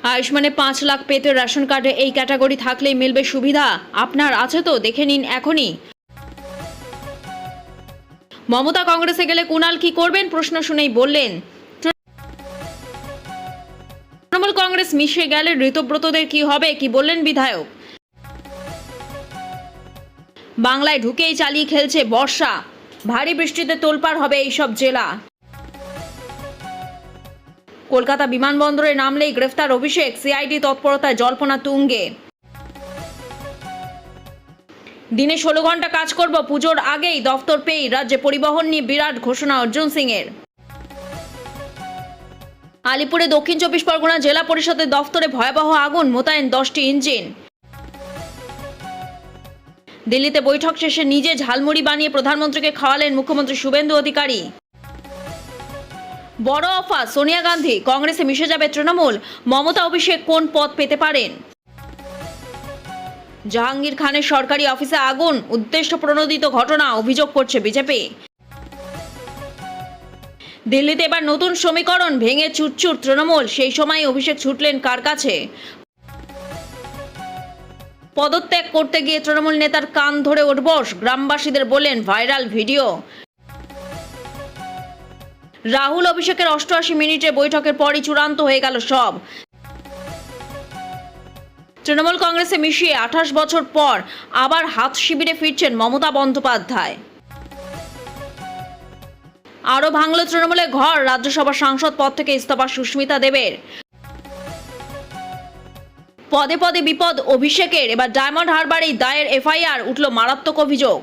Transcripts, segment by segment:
আয়ুষ্মানে 5 লাখ পেতে রেশন কার্ডে এই ক্যাটাগরি থাকলেই মিলবে সুবিধা। আপনার আছে তো? দেখে নিন এখনই। মমতা কংগ্রেসে গেলে কুণাল কি করবেন প্রশ্ন শুনেই বললেন, তৃণমূল কংগ্রেস মিশে গেলে ঋতব্রতদের কি হবে, কি বললেন বিধায়ক। বাংলায় ঢুকেই চালিয়ে খেলছে বর্ষা, ভারী বৃষ্টিতে তোলপাড় হবে এইসব জেলা। কলকাতা বিমানবন্দরে নামলেই গ্রেফতার অভিষেক, সিআইডি তৎপরতায় জল্পনা তুঙ্গে। দিনে 16 ঘন্টা কাজ করব, পুজোর আগেই দফতর পেয়েই রাজ্যে পরিবহন নিয়ে বিরাট ঘোষণা অর্জুন সিং এর। আলিপুরে দক্ষিণ 24 পরগনা জেলা পরিষদের দফতরে ভয়াবহ আগুন, মোতায়েন 10টি ইঞ্জিন। দিল্লিতে বৈঠক শেষে নিজে ঝালমুড়ি বানিয়ে প্রধানমন্ত্রীকে খাওয়ালেন মুখ্যমন্ত্রী শুভেন্দু অধিকারী। বড় অফার, সোনিয়া গান্ধী কংগ্রেসে মিশে যাবে তৃণমূল, মমতা অভিষেক কোন পদ পেতে পারেন। জাহাঙ্গীর খানের সরকারি অফিসে আগুন, উদ্দেশ্য প্রণোদিত ঘটনা অভিযোগ করছে বিজেপি। দিল্লিতে এবার নতুন সমীকরণ, ভেঙে চুরচুর তৃণমূল, সেই সময় অভিষেক ছুটলেন কার কাছে। পদত্যাগ করতে গিয়ে তৃণমূল নেতার কান ধরে উঠবস, গ্রামবাসীদের বললেন ভাইরাল ভিডিও। রাহুল অভিষেকের 88 মিনিটের বৈঠকের পরই চূড়ান্ত হয়ে গেল সব। তৃণমূল কংগ্রেসে মিশিয়ে 28 বছর পর আবার হাত শিবিরে ফিরছেন মমতা বন্দ্যোপাধ্যায়। আরও ভাঙল তৃণমূলের ঘর, রাজ্যসভা সাংসদ পদ থেকে ইস্তফা সুস্মিতা দেবের। পদে পদে বিপদ অভিষেকের, এবার ডায়মন্ড হারবারেই দায়ের এফআইআর, উঠল মারাত্মক অভিযোগ।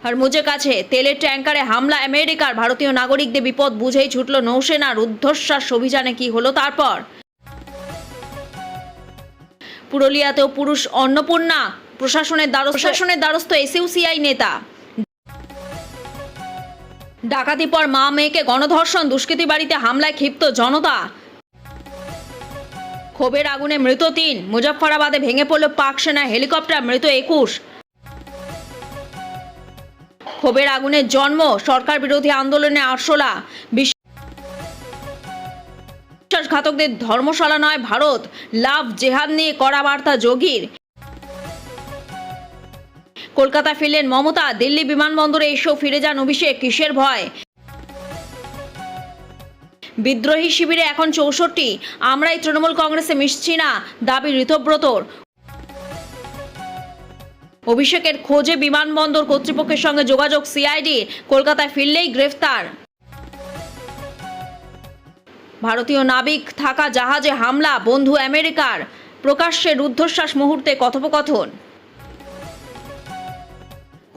হরমুজের কাছে তেলের ট্যাঙ্কারে হামলা আমেরিকার, ভারতীয় নাগরিকদের বিপদ বুঝেই ছুটল নৌসেনার রুদ্ধশ্বাস অভিযানে, কি হলো তারপর। পুরুলিয়াতেও পুরুষ অন্নপূর্ণা, প্রশাসনের দ্বারস্থ এসইউসিআই নেতা। ডাকাতি পর মা মেয়েকে গণধর্ষণ, দুষ্কৃতী বাড়িতে হামলায় ক্ষিপ্ত জনতা। ক্ষোভের আগুনে মৃত 3, মুজফ্ফরাবাদে ভেঙে পড়ল পাক সেনার হেলিকপ্টার, মৃত 21। ক্ষোভের আগুনের জন্ম, সরকার বিরোধী আন্দোলনে আরশোলা। বিশ্বাসঘাতকদের ধর্মশালা নয় ভারত, লাভ জেহাদ নিয়ে কড়া বার্তা যোগীর। কলকাতা ফিরলেন মমতা, দিল্লি বিমানবন্দরে এসেও ফিরে যান অভিষেক, কিসের ভয়। বিদ্রোহী শিবিরে এখন 64, আমরাই তৃণমূল কংগ্রেসে মিশছি না, দাবি ঋতব্রতর। অভিষেকের খোঁজে বিমানবন্দর কর্তৃপক্ষের সঙ্গে যোগাযোগ সিআইডি, কলকাতায় ফিরলেই গ্রেফতার। ভারতীয় নাবিক থাকা জাহাজে হামলা, বন্ধু আমেরিকার, প্রকাশ্যে রুদ্ধশ্বাস মুহূর্তে কথোপকথন।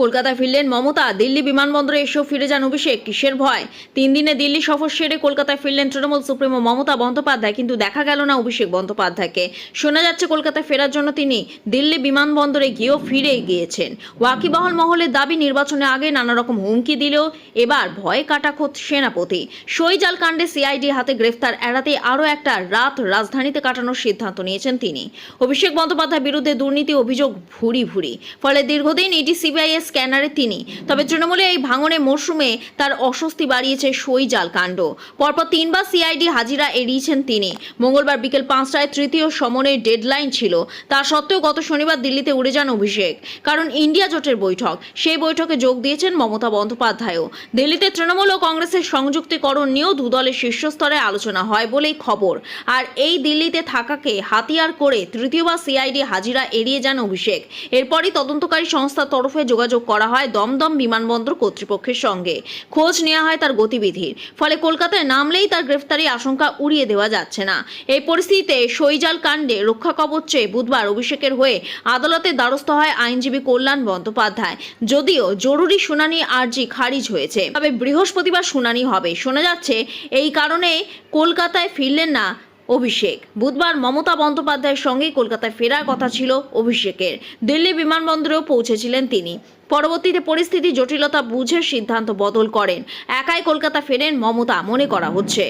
কলকাতায় ফিরলেন মমতা, দিল্লি বিমানবন্দরে এসেও ফিরে যান অভিষেক, কিসের ভয়। 3 দিনে দিল্লি সফর সেরে কলকাতায় ফিরলেন তৃণমূল সুপ্রিমো মমতা বন্দ্যোপাধ্যায়, কিন্তু দেখা গেল না অভিষেক বন্দ্যোপাধ্যায়কে। শোনা যাচ্ছে কলকাতায় ফেরার জন্য তিনি দিল্লি বিমানবন্দরে গিয়েও ফিরে গিয়েছেন। ওয়াকিবহাল মহলের দাবি, নির্বাচনে আগে নানা রকম হুমকি দিলেও এবার ভয় কাটা খোদ সেনাপতি। সইজাল কাণ্ডে সিআইডি হাতে গ্রেফতার এড়াতে আরও একটা রাত রাজধানীতে কাটানোর সিদ্ধান্ত নিয়েছেন তিনি। অভিষেক বন্দ্যোপাধ্যায়ের বিরুদ্ধে দুর্নীতি অভিযোগ ভুরি ভুরি, ফলে দীর্ঘদিন ইডি সিবিআই স্ক্যানারে তিনি। তবে তৃণমূলে এই ভাঙনের মরশুমে তার অস্বস্তি বাড়িয়েছে সইজাল কাণ্ড। পরপর 3 বার সিআইডি হাজিরা এড়িয়েছেন তিনি। মঙ্গলবার বিকেল 5টায় তৃতীয় সমনের ডেডলাইন ছিল, তা সত্ত্বেও গত শনিবার দিল্লিতে উড়ে যান অভিষেক, কারণ ইন্ডিয়া জোটের বৈঠক। সেই বৈঠকে যোগ দিয়েছেন মমতা বন্দ্যোপাধ্যায়ও। দিল্লিতে তৃণমূল ও কংগ্রেসের সংযুক্তিকরণ নিয়েও দুদলের শীর্ষস্তরে আলোচনা হয় বলেই খবর। আর এই দিল্লিতে থাকাকে হাতিয়ার করে তৃতীয়বার সিআইডি হাজিরা এড়িয়ে যান অভিষেক। এরপরই তদন্তকারী সংস্থার তরফে যোগাযোগ করা হয় দমদম বিমানবন্দর কর্তৃপক্ষের সঙ্গে, খোঁজ নেওয়া হয় তার গতিবিধির। ফলে কলকাতায় নামলেই তার গ্রেফতারি আশঙ্কা উড়িয়ে দেওয়া যাচ্ছে না। এই পরিস্থিতিতে সইজাল কাণ্ডে রক্ষা কবচ চেয়ে বুধবার অভিষেকের হয়ে আদালতের দ্বারস্থ হয় আইনজীবী কল্যাণ বন্দ্যোপাধ্যায়। যদিও জরুরি শুনানি আর্জি খারিজ হয়েছে, তবে বৃহস্পতিবার শুনানি হবে। শোনা যাচ্ছে এই কারণে কলকাতায় ফিরলেন না অভিষেক। বুধবার মমতা বন্দ্যোপাধ্যায়ের সঙ্গে কলকাতায় ফেরার কথা ছিল অভিষেকের। দিল্লি বিমানবন্দরেও পৌঁছেছিলেন তিনি। পরবর্তীতে পরিস্থিতি জটিলতা বুঝে সিদ্ধান্ত বদল করেন, একাই কলকাতা ফেরেন মমতা মনে করা হচ্ছে।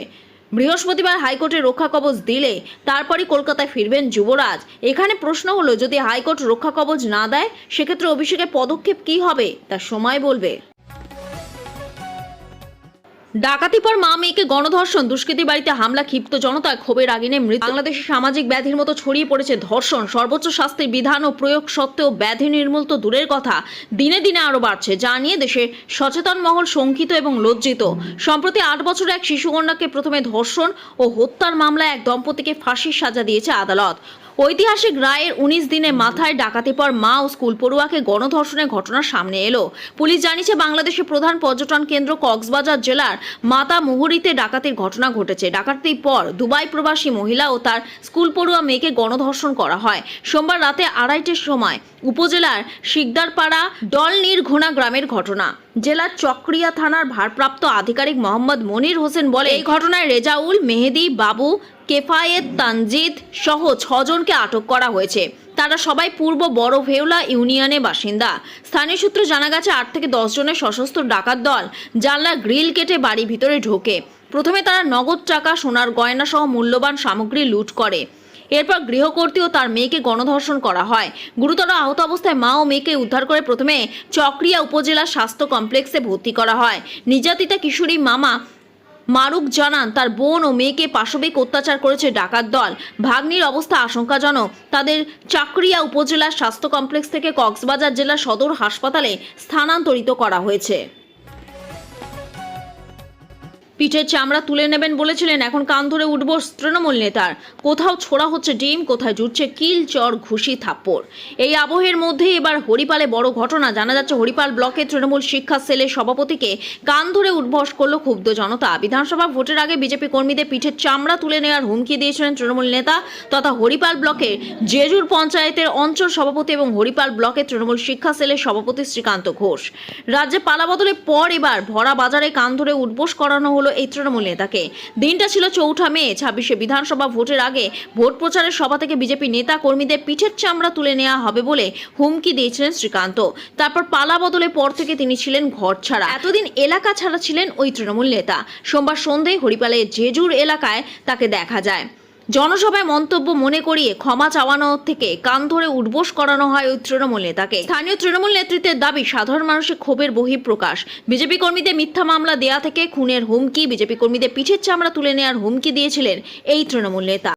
বৃহস্পতিবার হাইকোর্টে রক্ষা কবচ দিলে তারপরই কলকাতায় ফিরবেন যুবরাজ। এখানে প্রশ্ন হলো, যদি হাইকোর্ট রক্ষা কবচ না দেয় সেক্ষেত্রে অভিষেকের পদক্ষেপ কি হবে তা সময় বলবে। ডাকাতি পর মা মেয়েকে গণধর্ষণ, দুষ্কৃতী বাড়িতে হামলা, ক্ষিপ্ত জনতায় ক্ষোভের আগুনে মৃত্যু। বাংলাদেশে সামাজিক ব্যাধির মতো ছড়িয়ে পড়েছে ধর্ষণ। সর্বোচ্চ শাস্তির বিধান ও প্রয়োগ সত্ত্বেও ব্যাধি নির্মূল তো দূরের কথা, দিনে দিনে আরও বাড়ছে, যা নিয়ে দেশে সচেতন মহল শঙ্কিত এবং লজ্জিত। সম্প্রতি 8 বছরের এক শিশুকন্যাকে প্রথমে ধর্ষণ ও হত্যার মামলায় এক দম্পতিকে ফাঁসির সাজা দিয়েছে আদালত। ঐতিহাসিক রায়ের 19 দিনের মাথায় ডাকাতি পর মা ও স্কুল পড়ুয়াকে গণধর্ষণের ঘটনা সামনে এলো। পুলিশ জানিয়েছে, বাংলাদেশের প্রধান পর্যটন কেন্দ্র কক্সবাজার জেলার মাতামুহুরীতে ডাকাতির ঘটনা ঘটেছে। ডাকাতির পর দুবাই প্রবাসী মহিলা ও তার স্কুল পড়ুয়া মেয়েকে গণধর্ষণ করা হয়। সোমবার রাতে 2:30টার সময় উপজেলার শিকদারপাড়া ডলনিরঘোনা গ্রামের ঘটনা। জেলার চকরিয়া থানার ভারপ্রাপ্ত আধিকারিক মোহাম্মদ মনির হোসেন বলে, এই ঘটনায় রেজাউল, মেহেদি, বাবু, কেফায়েত, তানজিদ সহ 6 জনকে আটক করা হয়েছে। তারা সবাই পূর্ব বড় ভেওলা ইউনিয়নের বাসিন্দা। স্থানীয় সূত্রে জানা গেছে, 8 থেকে 10 জনের সশস্ত্র ডাকাত দল জানলা গ্রিল কেটে বাড়ির ভিতরে ঢোকে। প্রথমে তারা নগদ টাকা, সোনার গয়না সহ মূল্যবান সামগ্রী লুট করে। এরপর গৃহকর্ত্রী ও তার মেয়েকে গণধর্ষণ করা হয়। গুরুতর আহত অবস্থায় মা ও মেয়েকে উদ্ধার করে প্রথমে চকরিয়া উপজেলা স্বাস্থ্য কমপ্লেক্সে ভর্তি করা হয়। নির্যাতিতা কিশোরী মামা মারুক জানান, তার বোন ও মেয়েকে পাশবিক অত্যাচার করেছে ডাকাত দল। ভাগ্নির অবস্থা আশঙ্কাজনক। তাদের চাকরিয়া উপজেলার স্বাস্থ্য কমপ্লেক্স থেকে কক্সবাজার জেলা সদর হাসপাতালে স্থানান্তরিত করা হয়েছে। পিঠের চামড়া তুলে নেবেন বলেছিলেন, এখন কান ধরে উঠব তৃণমূল নেতার। কোথাও ছোড়া হচ্ছে ডিম, কোথায় জুটছে কিল, চর, ঘুষি, থাপ্পড়। এই আবহের মধ্যে এবার হরিপালে বড় ঘটনা। জানা যাচ্ছে, হরিপাল ব্লকে তৃণমূল শিক্ষা সেলের সভাপতিকে কান ধরে উঠবস করল ক্ষুব্ধ জনতা। বিধানসভা ভোটের আগে বিজেপি কর্মীদের পিঠের চামড়া তুলে নেওয়ার হুমকি দিয়েছিলেন তৃণমূল নেতা তথা হরিপাল ব্লকের জেজুর পঞ্চায়েতের অঞ্চল সভাপতি এবং হরিপাল ব্লকের তৃণমূল শিক্ষা সেলের সভাপতি শ্রীকান্ত ঘোষ। রাজ্যে পালাবদলের পর এবার ভরা বাজারে কান ধরে উঠবস করানো হলো এই তৃণমূল নেতাকে। দিনটা ছিল 4 মে। 26 বিধানসভা ভোটের আগে ভোট প্রচারের সভা থেকে বিজেপি নেতা কর্মীদের পিঠের চামড়া তুলে নেওয়া হবে বলে হুমকি দিয়েছিলেন শ্রীকান্ত। তারপর পালা বদলের পর থেকে তিনি ছিলেন ঘর ছাড়া। এতদিন এলাকা ছাড়া ছিলেন ওই তৃণমূল নেতা। সোমবার সন্ধ্যায় হরিপালের জেজুর এলাকায় তাকে দেখা যায়। জনসভায় মন্তব্য মনে করিয়ে ক্ষমা চাওয়ানো থেকে কান ধরে উঠবোস করানো হয় ওই তৃণমূল নেতাকে। স্থানীয় তৃণমূল নেতৃত্বের দাবি, সাধারণ মানুষের ক্ষোভের বহিঃপ্রকাশ। বিজেপি কর্মীদের মিথ্যা মামলা দেয়া থেকে খুনের হুমকি, বিজেপি কর্মীদের পিঠের চামড়া তুলে নেওয়ার হুমকি দিয়েছিলেন এই তৃণমূল নেতা।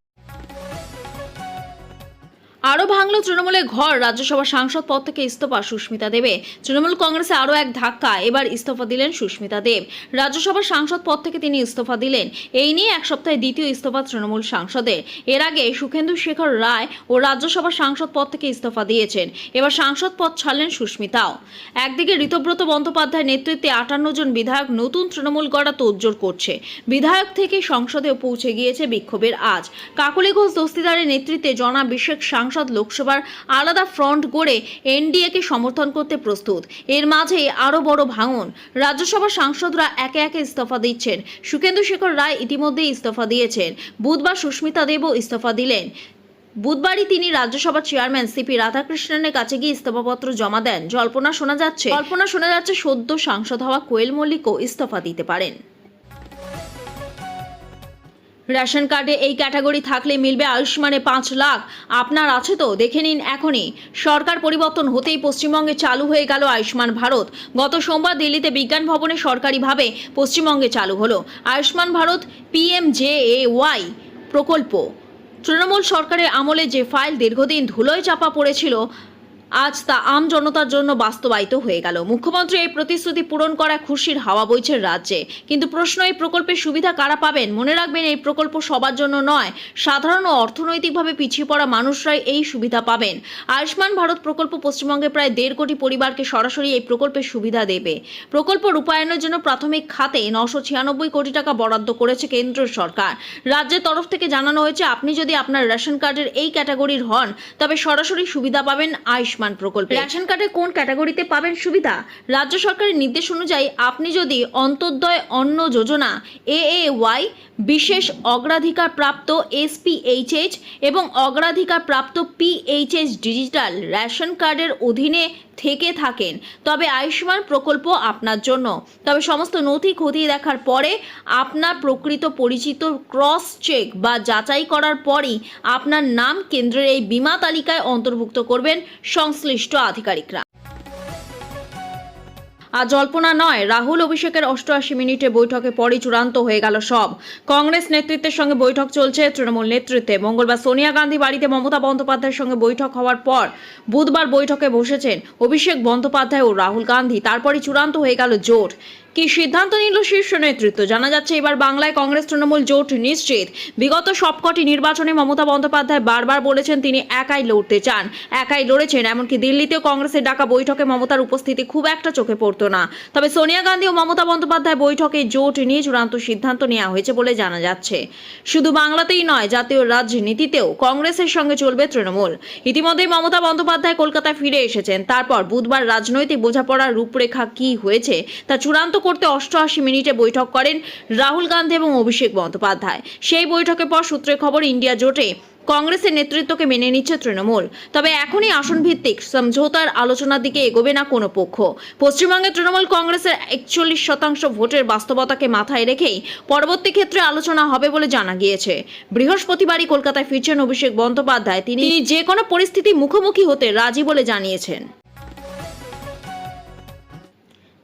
আরও ভাঙল তৃণমূলের ঘর। রাজ্যসভা সাংসদ পদ থেকে ইস্তফা সুস্মিতা দেবে। তৃণমূল কংগ্রেসে আরও এক ধাক্কা। এবার ইস্তফা দিলেন সুস্মিতা দেব। রাজ্যসভা সাংসদ পদ থেকে তিনি ইস্তফা দিলেন। এই নিয়ে এক সপ্তাহে দ্বিতীয় ইস্তফা তৃণমূল সাংসদের। এর আগে সুখেন্দু শেখর রায় ও রাজ্যসভা সাংসদ পদ থেকে ইস্তফা দিয়েছেন। এবার সাংসদ পদ ছাড়লেন সুস্মিতাও। একদিকে ঋতব্রত বন্দ্যোপাধ্যায়ের নেতৃত্বে 58 জন বিধায়ক নতুন তৃণমূল গড়া তোড়জোড় করছে। বিধায়ক থেকে সংসদেও পৌঁছে গিয়েছে বিক্ষোভের আজ। কাকলি ঘোষ দস্তিদারের নেতৃত্বে জনাভিষেক সাংসদ লোকসভার আলাদা ফ্রন্ট গড়ে এনডিএকে সমর্থন করতে প্রস্তুত। এর মাঝে আরো বড় ভাঙন। রাজ্যসভার সাংসদরা একে একে ইস্তফা দিচ্ছেন। সুখেন্দু শেখর রায় ইতিমধ্যেই ইস্তফা দিয়েছেন। বুধবার সুস্মিতা দেবও ইস্তফা দিলেন। বুধবারই তিনি রাজ্যসভার চেয়ারম্যান সিপি রাধাকৃষ্ণনের কাছে গিয়ে ইস্তফাপত্র জমা দেন। কল্পনা শোনা যাচ্ছে সদ্য সাংসদ হওয়া কোয়েল মল্লিকও ইস্তফা দিতে পারেন। রেশন কার্ডে এই ক্যাটাগরি থাকলে মিলবে আয়ুষ্মানে 5 লাখ। আপনার আছে তো? দেখে নিন এখনই। সরকার পরিবর্তন হতেই পশ্চিমবঙ্গে চালু হয়ে গেল আয়ুষ্মান ভারত। গত সোমবার দিল্লিতে বিজ্ঞান ভবনে সরকারিভাবে পশ্চিমবঙ্গে চালু হলো আয়ুষ্মান ভারত PMJAY প্রকল্প। তৃণমূল সরকারের আমলে যে ফাইল দীর্ঘদিন ধুলোয় চাপা পড়েছিল, আজ তা আম জনতার জন্য বাস্তবায়িত হয়ে গেল। মুখ্যমন্ত্রী এই প্রতিশ্রুতি পূরণ করা খুশির হাওয়া বইছে রাজ্যে। কিন্তু প্রশ্ন, এই প্রকল্পের সুবিধা কারা পাবেন? মনে রাখবেন, এই প্রকল্প সবার জন্য নয়। সাধারণ ও অর্থনৈতিকভাবে পিছিয়ে পড়া মানুষরাই এই সুবিধা পাবেন। আয়ুষ্মান ভারত প্রকল্প পশ্চিমবঙ্গে প্রায় 1.5 কোটি পরিবারকে সরাসরি এই প্রকল্পের সুবিধা দেবে। প্রকল্প রূপায়ণের জন্য প্রাথমিক খাতে 996 কোটি টাকা বরাদ্দ করেছে কেন্দ্র সরকার। রাজ্যের তরফ থেকে জানানো হয়েছে, আপনি যদি আপনার রেশন কার্ডের এই ক্যাটাগরির হন, তবে সরাসরি সুবিধা পাবেন আয়ুষ্মান প্রকল্পে। রেশন কার্ডে কোন ক্যাটাগরিতে পাবেন সুবিধা? রাজ্য সরকারের নির্দেশ অনুযায়ী আপনি যদি অন্তোদয় অন্ন যোজনা AAY, বিশেষ অগ্রাধিকার প্রাপ্ত SPHH এবং অগ্রাধিকার প্রাপ্ত PHH ডিজিটাল রেশন কার্ডের অধীনে থেকে থাকেন, তবে আয়ুষ্মান প্রকল্প আপনার জন্য। তবে সমস্ত নথি খতিয়ে দেখার পরে আপনার প্রকৃত পরিচিত ক্রস চেক বা যাচাই করার পরই আপনার নাম কেন্দ্রের এই বীমা তালিকায় অন্তর্ভুক্ত করবেন সংশ্লিষ্ট আধিকারিকরা। আর জল্পনা নয়, রাহুল অভিষেকের 88 মিনিটের বৈঠকে পরই চূড়ান্ত হয়ে গেল সব। কংগ্রেস নেতৃত্বের সঙ্গে বৈঠক চলছে তৃণমূল নেতৃত্বে। মঙ্গলবার সোনিয়া গান্ধী বাড়িতে মমতা বন্দ্যোপাধ্যায়ের সঙ্গে বৈঠক হওয়ার পর বুধবার বৈঠকে বসেছেন অভিষেক বন্দ্যোপাধ্যায় ও রাহুল গান্ধী। তারপরই চূড়ান্ত হয়ে গেল জোট। কি সিদ্ধান্ত নিল শীর্ষ নেতৃত্ব? জানা যাচ্ছে এবার বাংলায় কংগ্রেস তৃণমূল জোট নিশ্চিত। বিগত সবকটি নির্বাচনে মমতা বন্দ্যোপাধ্যায় বারবার বলেছেন তিনি একাই লড়তে চান, একাই লড়েছেন। এমনকি দিল্লিতেও কংগ্রেসের ডাকা বৈঠকে মমতার উপস্থিতি খুব একটা চোখে পড়তো না। তবে সোনিয়া গান্ধী ও মমতা বন্দ্যোপাধ্যায় বৈঠকে জোট নিয়ে চূড়ান্ত সিদ্ধান্ত নেওয়া হয়েছে বলে জানা যাচ্ছে। শুধু বাংলাতেই নয়, জাতীয় রাজনীতিতেও কংগ্রেসের সঙ্গে চলবে তৃণমূল। ইতিমধ্যেই মমতা বন্দ্যোপাধ্যায় কলকাতায় ফিরে এসেছেন। তারপর বুধবার রাজনৈতিক বোঝাপড়ার রূপরেখা কি হয়েছে তা চূড়ান্ত করতে 88 মিনিটে বৈঠক করেন রাহুল গান্ধী এবং অভিষেক বন্দ্যোপাধ্যায়। সেই বৈঠকের পর সূত্রে খবর, ইন্ডিয়া জোটে কংগ্রেসের নেতৃত্বকে মেনে নিচ্ছে তৃণমূল। তবে এখনই আসন ভিত্তিক সমঝোতার আলোচনার দিকে এগোবে না কোনো পক্ষ। পশ্চিমবঙ্গে তৃণমূল কংগ্রেসের 41% ভোটের বাস্তবতাকে মাথায় রেখেই পরবর্তী ক্ষেত্রে আলোচনা হবে বলে জানা গিয়েছে। বৃহস্পতিবারই কলকাতায় ফিরছেন অভিষেক বন্দ্যোপাধ্যায়। তিনি যে কোনো পরিস্থিতি মুখোমুখি হতে রাজি বলে জানিয়েছেন।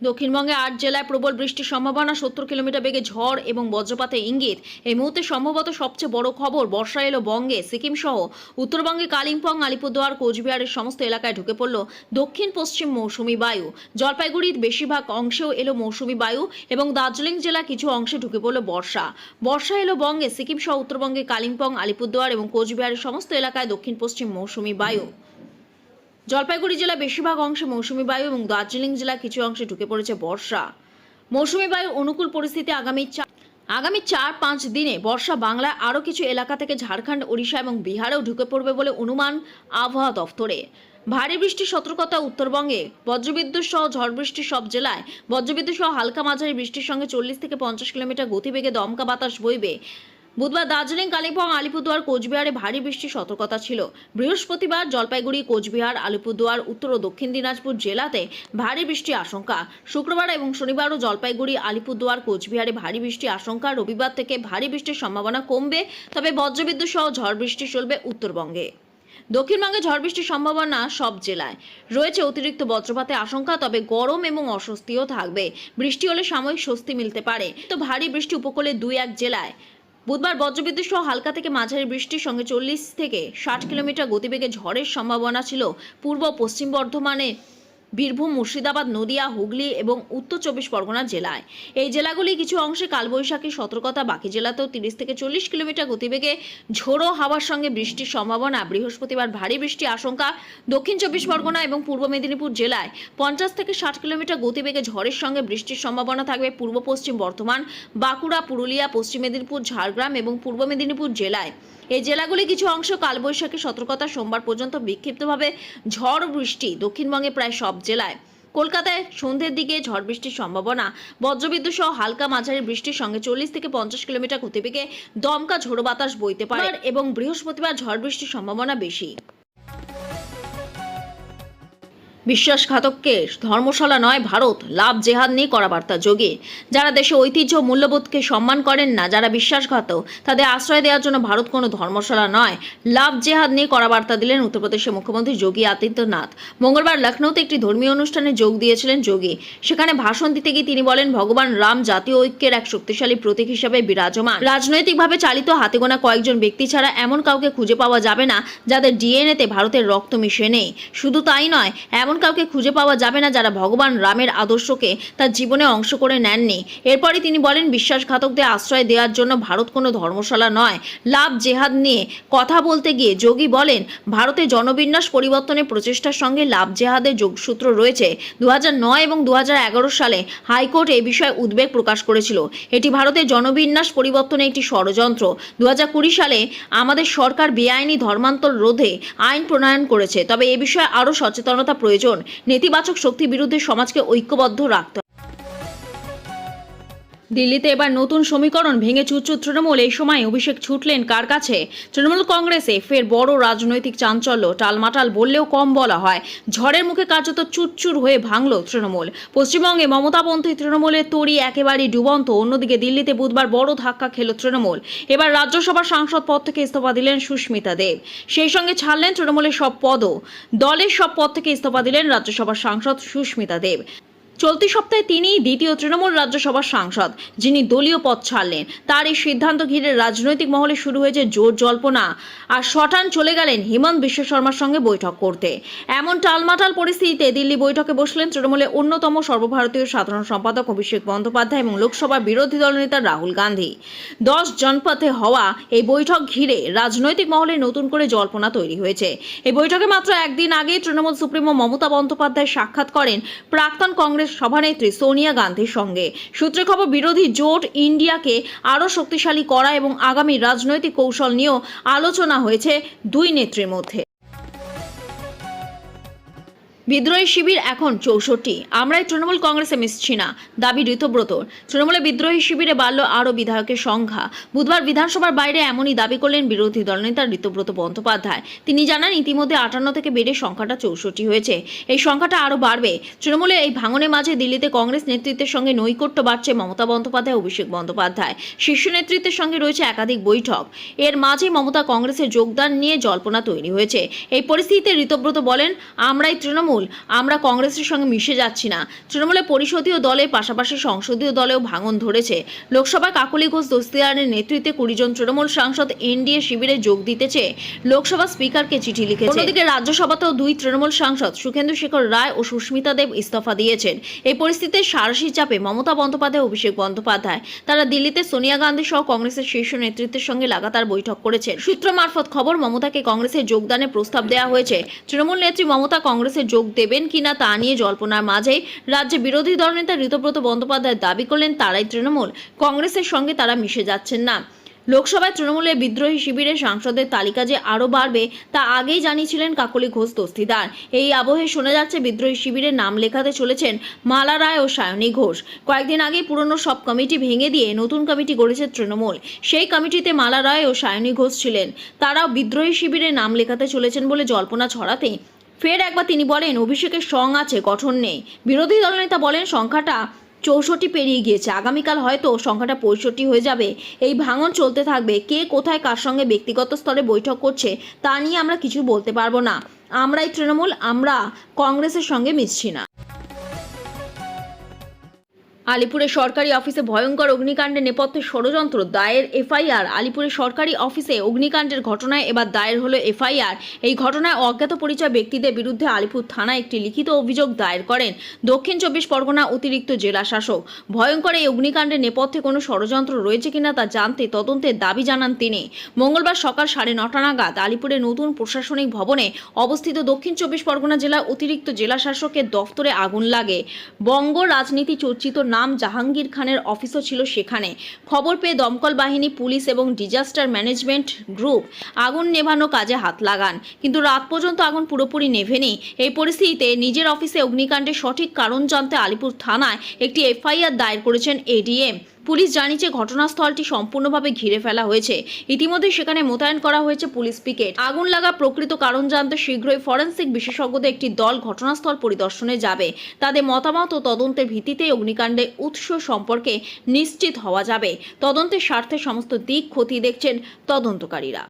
দক্ষিণবঙ্গে 8 জেলায় প্রবল বৃষ্টির সম্ভাবনা, 70 কিলোমিটার বেগে ঝড় এবং বজ্রপাতের ইঙ্গিত। এই মুহূর্তে সম্ভবত সবচেয়ে বড় খবর, বর্ষা এলো বঙ্গে। সিকিম সহ উত্তরবঙ্গে কালিম্পং, আলিপুরদুয়ার, কোচবিহারের সমস্ত এলাকায় ঢুকে পড়ল দক্ষিণ পশ্চিম মৌসুমি বায়ু। জলপাইগুড়ির বেশিরভাগ অংশেও এলো মৌসুমি বায়ু এবং দার্জিলিং জেলা কিছু অংশে ঢুকে পড়ল বর্ষা। বর্ষা এলো বঙ্গে। সিকিম সহ উত্তরবঙ্গে কালিম্পং, আলিপুরদুয়ার এবং কোচবিহারের সমস্ত এলাকায় দক্ষিণ পশ্চিম মৌসুমি বায়ু। জলপাইগুড়ি জেলা বেশিরভাগ অংশে মৌসুমি বায়ু এবং দার্জিলিং জেলা কিছু অংশে ঢুকে পড়েছে বর্ষা। মৌসুমি বায়ু অনুকূল পরিস্থিতি আগামী 4-5 দিনে বর্ষা বাংলায় আরও কিছু এলাকা থেকে ঝাড়খণ্ড, ওড়িশা এবং বিহারেও ঢুকে পড়বে বলে অনুমান আবহাওয়া দফতরে। ভারী বৃষ্টির সতর্কতা উত্তরবঙ্গে। বজ্রবিদ্যুৎ সহ ঝড় বৃষ্টি সব জেলায়। বজ্রবিদ্যুৎ সহ হালকা মাঝারি বৃষ্টির সঙ্গে 40 থেকে 50 কিলোমিটার গতিবেগে দমকা বাতাস বইবে। বুধবার দার্জিলিং, কালিম্পং, আলিপুরদুয়ার, কোচবিহারে ভারী বৃষ্টির সতর্কতা ছিল। বৃহস্পতিবার জলপাইগুড়ি, কোচবিহার, আলিপুরদুয়ার, উত্তর ও দক্ষিণ দিনাজপুর জেলাতে ভারী বৃষ্টির আশঙ্কা। শুক্রবার এবং শনিবারও জলপাইগুড়ি, আলিপুরদুয়ার, কোচবিহারে ভারী বৃষ্টির আশঙ্কা। রবিবার থেকে ভারী বৃষ্টির সম্ভাবনা কমবে, তবে বজ্রবিদ্যুৎ সহ ঝড় বৃষ্টি চলবে উত্তরবঙ্গে। দক্ষিণবঙ্গে ঝড় বৃষ্টির সম্ভাবনা সব জেলায়। রয়েছে অতিরিক্ত বজ্রপাতের আশঙ্কা, তবে গরম এবং অস্বস্তিও থাকবে। বৃষ্টি হলে সাময়িক স্বস্তি মিলতে পারে। তো ভারী বৃষ্টি উপকূলে 2-1 জেলায়। বুধবার বজ্রবিদ্যুৎ সহ হালকা থেকে মাঝারি বৃষ্টির সঙ্গে 40 থেকে 60 কিলোমিটার গতিবেগে ঝড়ের সম্ভাবনা ছিল পূর্ব পশ্চিম বর্ধমানে, বীরভূম, মুর্শিদাবাদ, নদিয়া, হুগলি এবং উত্তর 24 পরগনা জেলায়। এই জেলাগুলি কিছু অংশে কালবৈশাখী সতর্কতা। বাকি জেলাতেও 30 থেকে 40 কিলোমিটার গতিবেগে ঝোড়ো হাওয়ার সঙ্গে বৃষ্টির সম্ভাবনা। বৃহস্পতিবার ভারী বৃষ্টির আশঙ্কা। দক্ষিণ 24 পরগনা এবং পূর্ব মেদিনীপুর জেলায় 50 থেকে 60 কিলোমিটার গতিবেগে ঝড়ের সঙ্গে বৃষ্টির সম্ভাবনা থাকবে। পূর্ব পশ্চিম বর্ধমান, বাঁকুড়া, পুরুলিয়া, পশ্চিম মেদিনীপুর, ঝাড়গ্রাম এবং পূর্ব মেদিনীপুর জেলায়। এই জেলাগুলি কিছু অংশ কালবৈশাখী সতর্কতা। সোমবার পর্যন্ত বিক্ষিপ্তভাবে ঝড় বৃষ্টি। দক্ষিণবঙ্গে প্রায় সব জেলায়। কলকাতায় সন্ধ্যের দিকে ঝড় বৃষ্টির সম্ভাবনা। বজ্রবিদ্যুৎ সহ হালকা মাঝারি বৃষ্টির সঙ্গে 40 থেকে 50 কিলোমিটার গতিবেগে দমকা ঝোড়ো বাতাস বইতে পারে এবং বৃহস্পতিবার ঝড় বৃষ্টির সম্ভাবনা বেশি। বিশ্বাসঘাতককে ধর্মশালা নয় ভারত, লাভ জেহাদ নিয়ে কড়া বার্তা যোগী। যারা দেশে ঐতিহ্য ও মূল্যবোধকে সম্মান করেন না, যারা বিশ্বাসঘাতক, তাদের আশ্রয় দেওয়ার জন্য ভারত কোনো ধর্মশালা নয়, লাভ জেহাদ নিয়ে কড়া বার্তা দিলেন উত্তরপ্রদেশের মুখ্যমন্ত্রী যোগী আদিত্যনাথ। মঙ্গলবার লখনৌতে একটি ধর্মীয় অনুষ্ঠানে যোগ দিয়েছিলেন যোগী। সেখানে ভাষণ দিতে গিয়ে তিনি বলেন, ভগবান রাম জাতীয় ঐক্যের এক শক্তিশালী প্রতীক হিসেবে বিরাজমান। রাজনৈতিকভাবে চালিত হাতে গোনা কয়েকজন ব্যক্তি ছাড়া এমন কাউকে খুঁজে পাওয়া যাবে না যাদের ডিএনএতে ভারতের রক্ত মিশে নেই। শুধু তাই নয়, এমন কাউকে খুঁজে পাওয়া যাবে না যারা ভগবান রামের আদর্শকে তার জীবনে অংশ করে নেননি। এরপরই তিনি বলেন, বিশ্বাসঘাতকদের আশ্রয় দেওয়ার জন্য ভারত কোনো ধর্মশালা নয়। লাভ জেহাদ নিয়ে কথা বলতে গিয়ে যোগী বলেন, ভারতে জনবিন্যাস পরিবর্তনের প্রচেষ্টার সঙ্গে লাভ জেহাদের যোগসূত্র রয়েছে। 2009 এবং 2011 সালে হাইকোর্ট এই বিষয়ে উদ্বেগ প্রকাশ করেছিল। এটি ভারতের জনবিন্যাস পরিবর্তনে একটি ষড়যন্ত্র। 2020 সালে আমাদের সরকার বেআইনি ধর্মান্তর রোধে আইন প্রণয়ন করেছে। তবে এ বিষয়ে আরও সচেতনতা প্রয়োজন। নেতিবাচক শক্তির বিরুদ্ধে সমাজকে ঐক্যবদ্ধ রাখতে। দিল্লিতে এবার নতুন সমীকরণ ভেঙে চুরচুর তৃণমূল। এই সময় অভিষেক ছুটলেন কার কাছে? তৃণমূল কংগ্রেসে ফের বড় রাজনৈতিক চাঞ্চল্য। টালমাটাল বললেও কম বলা হয়। ঝড়ের মুখে কার্যত চুরচুর হয়ে ভাঙল তৃণমূল। পশ্চিমবঙ্গে মমতাপন্থী তৃণমূলের তরি একেবারেই ডুবন্ত। অন্যদিকে দিল্লিতে বুধবার বড় ধাক্কা খেল তৃণমূল। এবার রাজ্যসভার সাংসদ পদ থেকে ইস্তফা দিলেন সুস্মিতা দেব। সেই সঙ্গে ছাড়লেন তৃণমূলের সব পদও। দলের সব পদ থেকে ইস্তফা দিলেন রাজ্যসভার সাংসদ সুস্মিতা দেব। চলতি সপ্তাহে তিনি দ্বিতীয় তৃণমূল রাজ্যসভার সাংসদ, যিনি দলীয় পদ ছাড়লেন। তার এই সিদ্ধান্ত ঘিরে রাজনৈতিক মহলে শুরু হয়েছে জোর জল্পনা। আর শটান চলে গেলেন হিমন্ত বিশ্ব শর্মার সঙ্গে বৈঠক করতে। এমন টালমাটাল পরিস্থিতিতে দিল্লি বৈঠকে বসলেন তৃণমূলের অন্যতম সর্বভারতীয় সাধারণ সম্পাদক অভিষেক বন্দ্যোপাধ্যায় এবং লোকসভা বিরোধী দলনেতা রাহুল গান্ধী। 10 জনপথে হওয়া এই বৈঠক ঘিরে রাজনৈতিক মহলে নতুন করে জল্পনা তৈরি হয়েছে। এই বৈঠকে মাত্র একদিন আগে তৃণমূল সুপ্রিমো মমতা বন্দ্যোপাধ্যায় সাক্ষাৎ করেন প্রাক্তন কংগ্রেস সভানেত্রী সোনিয়া গান্ধীর সঙ্গে। সূত্রে খবর, বিরোধী জোট ইন্ডিয়াকে আরও শক্তিশালী করা এবং আগামী রাজনৈতিক কৌশল নিয়েও আলোচনা হয়েছে দুই নেত্রীর মধ্যে। বিদ্রোহী শিবির এখন 64। আমরাই তৃণমূল কংগ্রেসে মিশছি না, দাবি ঋতব্রতর। তৃণমূলে বিদ্রোহী শিবিরে বাড়ল আরও বিধায়কের সংখ্যা। বুধবার বিধানসভার বাইরে এমনই দাবি করলেন বিরোধী দলনেতা ঋতব্রত বন্দ্যোপাধ্যায়। তিনি জানান, ইতিমধ্যে 58 থেকে বেড়ে সংখ্যাটা 64 হয়েছে। এই সংখ্যাটা আরও বাড়বে। তৃণমূলে এই ভাঙনের মাঝে দিল্লিতে কংগ্রেস নেতৃত্বের সঙ্গে নৈকট্য বাড়ছে মমতা বন্দ্যোপাধ্যায়, অভিষেক বন্দ্যোপাধ্যায়। শীর্ষ নেতৃত্বের সঙ্গে রয়েছে একাধিক বৈঠক। এর মাঝে মমতা কংগ্রেসে যোগদান নিয়ে জল্পনা তৈরি হয়েছে। এই পরিস্থিতিতে ঋতব্রত বলেন, আমরাই তৃণমূল, আমরা কংগ্রেসের সঙ্গে মিশে যাচ্ছি না। তৃণমূলে পরিষদীয় দলের পাশাপাশি সংসদীয় দলেও ভাঙন ধরেছে। লোকসভায় কাকলি ঘোষ দস্তিদারের নেতৃত্বে 20 জন তৃণমূল সাংসদ এনডিএ শিবিরে যোগ দিতে চেয়ে লোকসভা স্পিকারকে চিঠি লিখেছে। অন্যদিকে রাজ্যসভাতেও 2 তৃণমূল সাংসদ সুখেন্দু শেখর রায় ও সুস্মিতা দেব ইস্তফা দিয়েছেন। এই পরিস্থিতিতে সারসী চাপে মমতা বন্দ্যোপাধ্যায়, অভিষেক বন্দ্যোপাধ্যায় তারা দিল্লিতে সোনিয়া গান্ধী সহ কংগ্রেসের শীর্ষ নেতৃত্বের সঙ্গে লাগাতার বৈঠক করেছেন। সূত্র মারফত খবর, মমতাকে কংগ্রেসে যোগদানের প্রস্তাব দেওয়া হয়েছে। তৃণমূল নেত্রী মমতা কংগ্রেসে যোগ দেবেন কিনা তা নিয়ে জল্পনার মাঝেই রাজ্যে বিরোধী দলনেতা ঋতব্রত বন্দ্যোপাধ্যায় দাবি করলেন, তারাই তৃণমূল, কংগ্রেসের সঙ্গে তারা মিশে যাচ্ছেন না। লোকসভায় তৃণমূলের বিদ্রোহী শিবিরের সাংসদের তালিকা যে আরও বাড়বে তা আগেই জানিয়েছিলেন কাকলি ঘোষ দস্তিদার। এই আবহে শোনা যাচ্ছে বিদ্রোহী শিবিরের নাম লেখাতে চলেছেন মালা রায় ও সায়নী ঘোষ। কয়েকদিন আগেই পুরনো সব কমিটি ভেঙে দিয়ে নতুন কমিটি গড়েছে তৃণমূল। সেই কমিটিতে মালা রায় ও সায়নী ঘোষ ছিলেন। তারাও বিদ্রোহী শিবিরের নাম লেখাতে চলেছেন বলে জল্পনা ছড়াতে ফের একবার তিনি বলেন, অভিষেকের সং আছে, গঠন নেই। বিরোধী দলনেতা বলেন, সংখ্যাটা 64 পেরিয়ে গিয়েছে, আগামীকাল হয়তো সংখ্যাটা 65 হয়ে যাবে। এই ভাঙন চলতে থাকবে। কে কোথায় কার সঙ্গে ব্যক্তিগত স্তরে বৈঠক করছে তা নিয়ে আমরা কিছু বলতে পারবো না। আমরাই তৃণমূল, আমরা কংগ্রেসের সঙ্গে মিশছি না। আলিপুরের সরকারি অফিসে ভয়ঙ্কর অগ্নিকাণ্ডের নেপথ্যে ষড়যন্ত্র, দায়ের এফআইআর। আলিপুরের সরকারি অফিসে অগ্নিকাণ্ডের ঘটনায় এবার দায়ের হলো এফআইআর। এই ঘটনায় অজ্ঞাত পরিচয় ব্যক্তিদের বিরুদ্ধে আলিপুর থানায় একটি লিখিত অভিযোগ দায়ের করেন দক্ষিণ 24 পরগনা অতিরিক্ত জেলা শাসক। ভয়ঙ্কর এই অগ্নিকাণ্ডের নেপথ্যে কোনো ষড়যন্ত্র রয়েছে কিনা তা জানতে তদন্তের দাবি জানান তিনি। মঙ্গলবার সকাল 9:30 নাগাদ আলিপুরের নতুন প্রশাসনিক ভবনে অবস্থিত দক্ষিণ 24 পরগনা জেলা অতিরিক্ত জেলা শাসকের দফতরে আগুন লাগে। বঙ্গ রাজনীতি চর্চিত নাম জাহাঙ্গীর খানের অফিসও ছিল সেখানে। খবর পেয়ে দমকল বাহিনী, পুলিশ এবং ডিজাস্টার ম্যানেজমেন্ট গ্রুপ আগুন নেভানো কাজে হাত লাগান, কিন্তু রাত পর্যন্ত আগুন পুরোপুরি নেভেনি। এই পরিস্থিতিতে নিজের অফিসে অগ্নিকাণ্ডের সঠিক কারণ জানতে আলিপুর থানায় একটি এফআইআর দায়ের করেছেন এডিএম। পুলিশ জানিয়েছে ঘটনাস্থলটি সম্পূর্ণভাবে ঘিরে ফেলা হয়েছে। ইতিমধ্যে সেখানে মোতায়েন করা হয়েছে পুলিশ পিকেট। আগুন লাগার প্রকৃত কারণ জানতে শীঘ্রই ফরেনসিক বিশেষজ্ঞদের একটি দল ঘটনাস্থল পরিদর্শনে যাবে। তাদের মতামত ও তদন্তের ভিত্তিতে অগ্নিকাণ্ডের উৎস সম্পর্কে নিশ্চিত হওয়া যাবে। তদন্তের স্বার্থে সমস্ত দিক খতিয়ে দেখছেন তদন্তকারীরা।